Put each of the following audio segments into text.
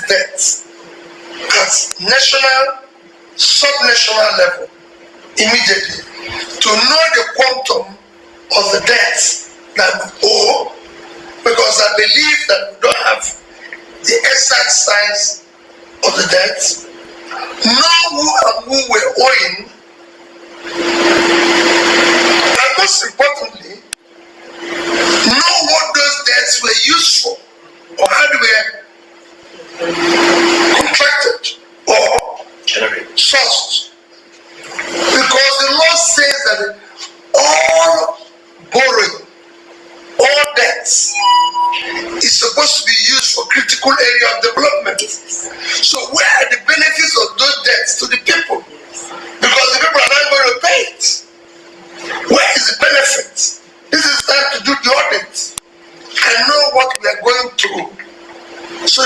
debts at national, sub-national level immediately to know the quantum of the debts that we owe, because I believe that we don't have the exact size of the debts, know who and who we're owing, and most importantly, know what those debts were used for, or how they were contracted or sourced. Because the law says that all borrowing, all debts is supposed to be used for critical area of development. So where are the benefits of those debts to the people? Because the people are not going to pay it. Where is the benefit? This is time to do the audit and know what we are going through. So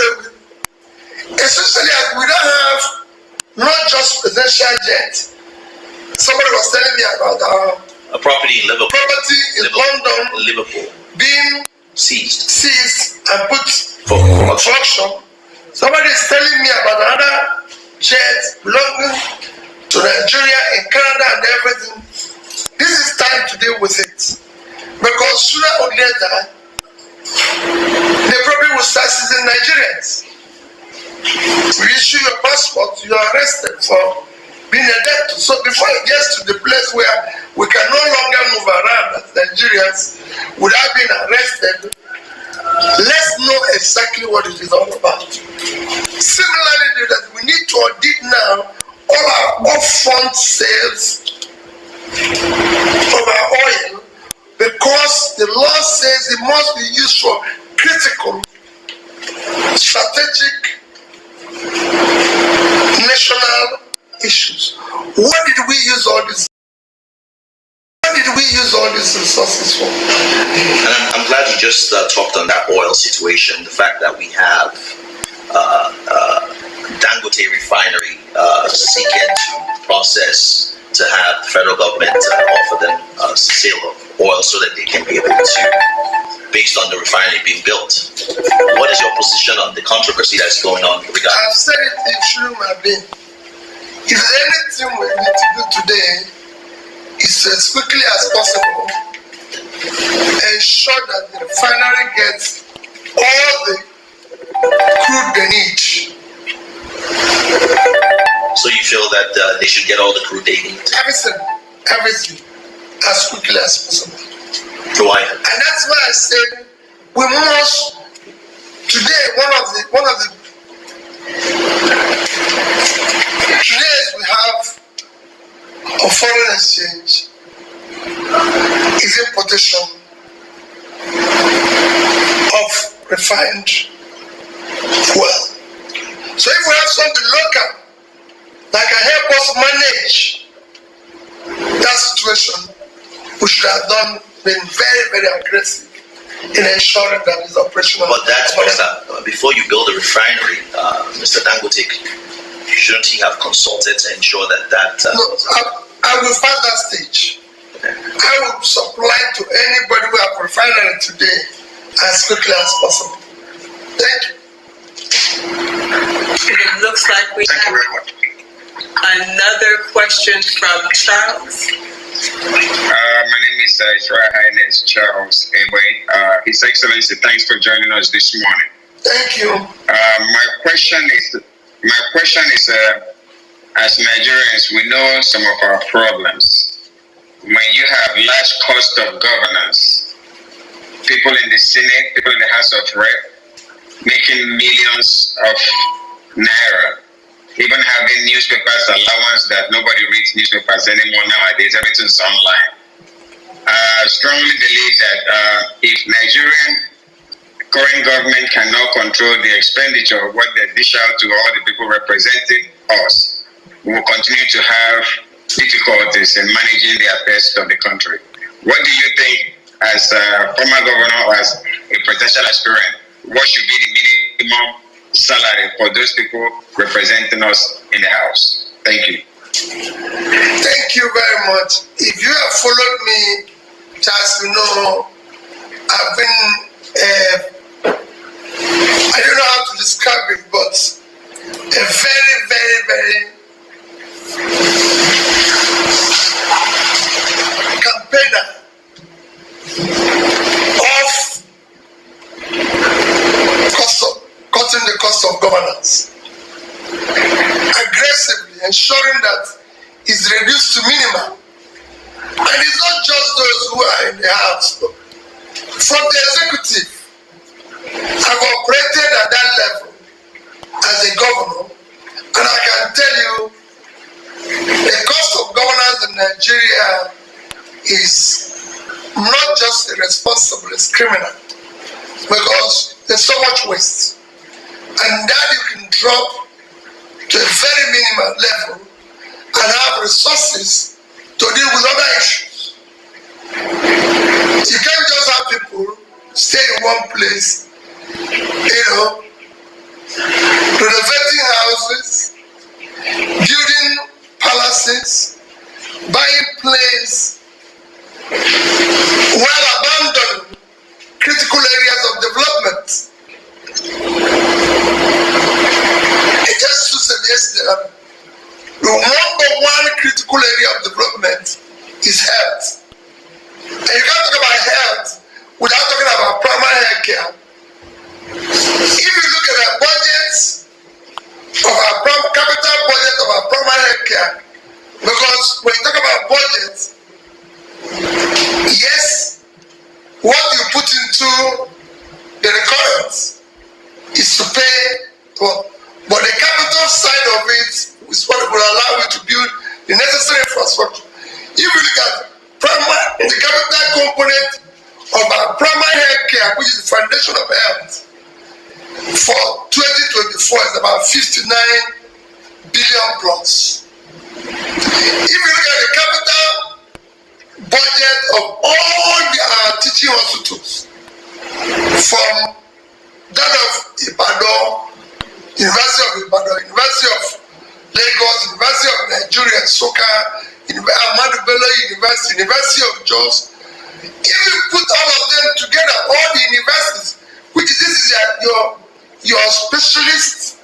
essentially, we don't have not just presidential jet. Somebody was telling me about a property in Liverpool. Property in London, Liverpool, being seized and put for auction. Somebody is telling me about another jet belonging to Nigeria in Canada and everything. This is time to deal with it, because sooner or later they probably will start seizing Nigerians. You issue your passport, you are arrested for being a debtor. So before it gets to the place where we can no longer move around as Nigerians without being arrested, let's know exactly what it is all about. Similarly, that we need to audit now all our upfront sales of our oil, because the law says it must be used for critical, strategic, national issues. What did we use all this? What did we use all these resources for? And I'm glad you just talked on that oil situation. The fact that we have Dangote refinery seeking to process to have the federal government offer them a sale of oil so that they can be able to, based on the refinery being built. What is your position on the controversy that's going on regarding? I've said it, it shouldn't have been. If anything we need to do today is to, as quickly as possible, ensure that the refinery gets all the crude they need. So you feel that they should get all the crude they need? Everything, as quickly as possible. Why? And that's why I said we must today. One of the today we have a foreign exchange is importation of refined oil. So if we have something local that can help us manage that situation, we should have been very, very aggressive in ensuring that it's operational. But that's before you build a refinery, Mr. Dangote, shouldn't he have consulted to ensure that No, I will pass that stage. Okay. I will supply to anybody who have a refinery today as quickly as possible. Thank you. It looks like we have another question from Charles. My name is His Royal Highness Charles Ewe. His Excellency, thanks for joining us this morning. Thank you. My question is, as Nigerians, we know some of our problems. When you have large cost of governance, people in the Senate, people in the House of Rep, making millions of naira, even having newspapers allowance that nobody reads newspapers anymore nowadays, everything's online. I strongly believe that if Nigerian current government cannot control the expenditure of what they dish out to all the people representing us, we will continue to have difficulties in managing the affairs of the country. What do you think, as a former governor or as a presidential aspirant, what should be the minimum salary for those people representing us in the House? Thank you. Thank you very much. If you have followed me, just you know, I've been I I don't know how to describe it, but a very, very, very campaigner of cutting the cost of governance, aggressively ensuring that it's reduced to minimum. And it's not just those who are in the house. From the executive, I've operated at that level as a governor, and I can tell you the cost of governance in Nigeria is not just irresponsible, it's criminal, because there's so much waste. And that you can drop to a very minimal level and have resources to deal with other issues. You can't just have people stay in one place, renovating houses, building palaces, buying planes, while abandoning critical areas of development. It just suggests that the number one critical area of development is health. And you can't talk about health without talking about primary health care. If you look at the budgets of our capital budget of our primary health care, because when you talk about budgets, yes, what you put into the recurrence is to pay for, but the capital side of it is what will allow you to build the necessary infrastructure. If you look at the capital component of our primary health care, which is the foundation of health, for 2024 is about 59 billion plus. If you look at the capital budget of all the teaching hospitals, from that of Ibadan, University of Ibadan, University of Lagos, University of Nigeria, Soka, Ahmadu Bello University, University of Jos. If you put all of them together, all the universities, which this is your specialist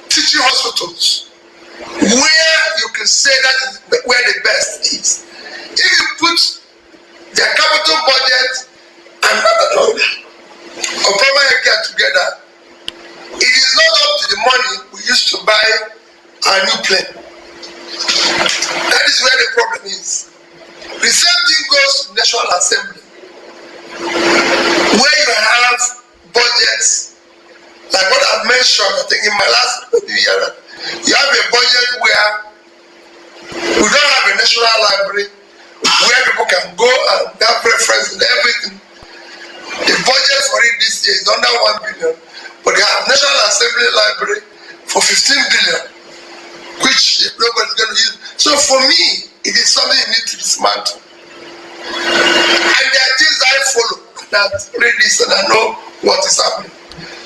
teaching hospitals, where you can say that is where the best is. If you put their capital budget and of primary care together, it is not up to the money we used to buy our new plane. That is where the problem is. The same thing goes to National Assembly, where you have budgets like what I've mentioned, I think in my last year, you have a budget where we don't have a national library where people can go and have reference in everything. The budget for it this year is under 1 billion, but they have National Assembly Library for 15 billion, which nobody's going to use. So for me, it is something you need to dismantle. And there are things I follow that read this and I know what is happening.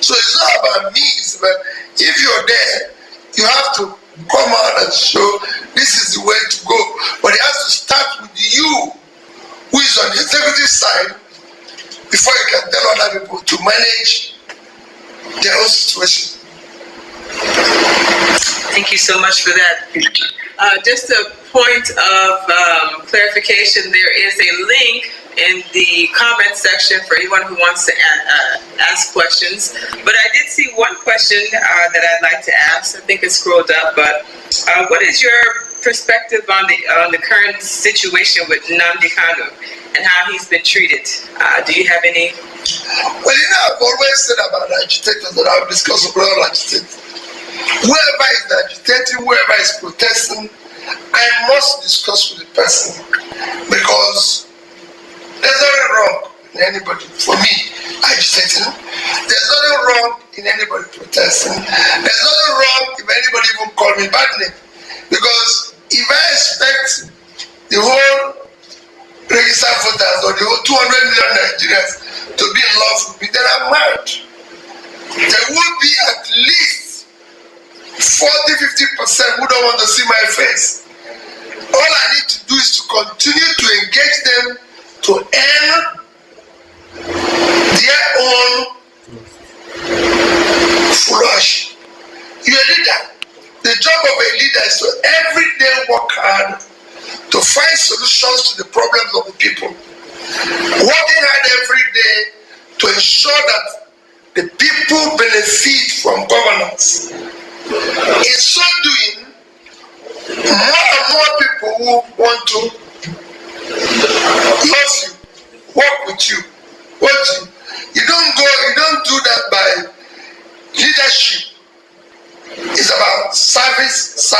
So it's not about me, it's about if you're there, you have to come out and show this is the way to go. But it has to start with you, who is on the executive side, before you can tell other people to manage their own situation. Thank you so much for that. Just a point of clarification, there is a link in the comment section for anyone who wants to ask questions. But I did see one question that I'd like to ask. I think it scrolled up, but what is your perspective on the current situation with Nnamdi Kanu and how he's been treated? Do you have any? Well, I've always said about agitators that I've discussed with all agitators. Whoever is agitating, whoever is protesting, I must discuss with the person, because there's nothing wrong in anybody, for me, agitating. There's nothing wrong in anybody protesting. There's nothing wrong if anybody even call me bad name. Because if I expect the whole registered voters or the whole 200 million Nigerians to be in love with me, then I'm mad. There will be at least 40-50% who don't want to see my face. All I need to do is to continue to engage them to earn their own foolish. You're a leader. The job of a leader is to every day work hard to find solutions to the problems of the people. Working hard every day to ensure that the people benefit from governance. In so doing, more and more people who want to love you, work with you. You don't do that by leadership. It's about service.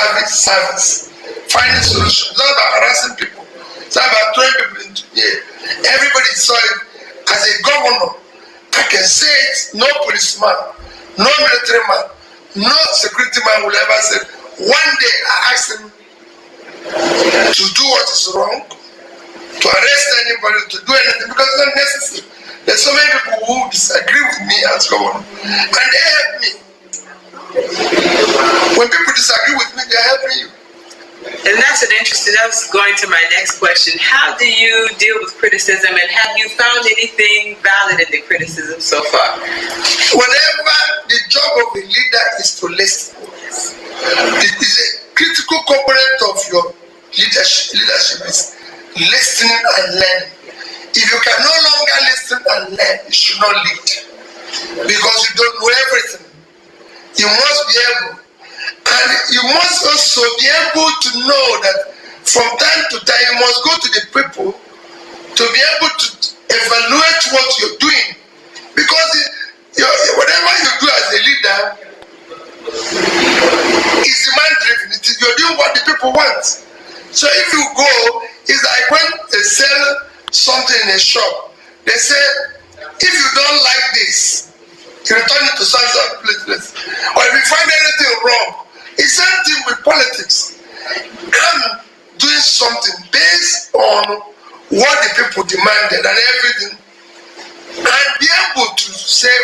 Finding solutions. It's not about harassing people. It's not about throwing people into jail. Everybody saw it as a governor. I can say it, no policeman, no military man, no security man will ever say, one day I asked him to do what is wrong, to arrest anybody, to do anything, because it's not necessary. There's so many people who disagree with me as governor, and they help me. When people disagree with me, they're helping you. And that's going to my next question. How do you deal with criticism, and have you found anything valid in the criticism so far? Whenever the job of a leader is to listen, it is a critical component of your leadership is listening and learning. If you can no longer listen and learn, you should not lead, because you don't know everything. You must be able, and you must also be able to know that from time to time you must go to the people to be able to evaluate what you're doing, because whatever you do as a leader is demand driven. You're doing what the people want. So if you go, it's like when they sell something in a shop, they say, if you don't like this, you return it to some place. Or if you find anything wrong, it's the same thing with politics. I'm doing something based on what the people demanded and everything, and be able to say,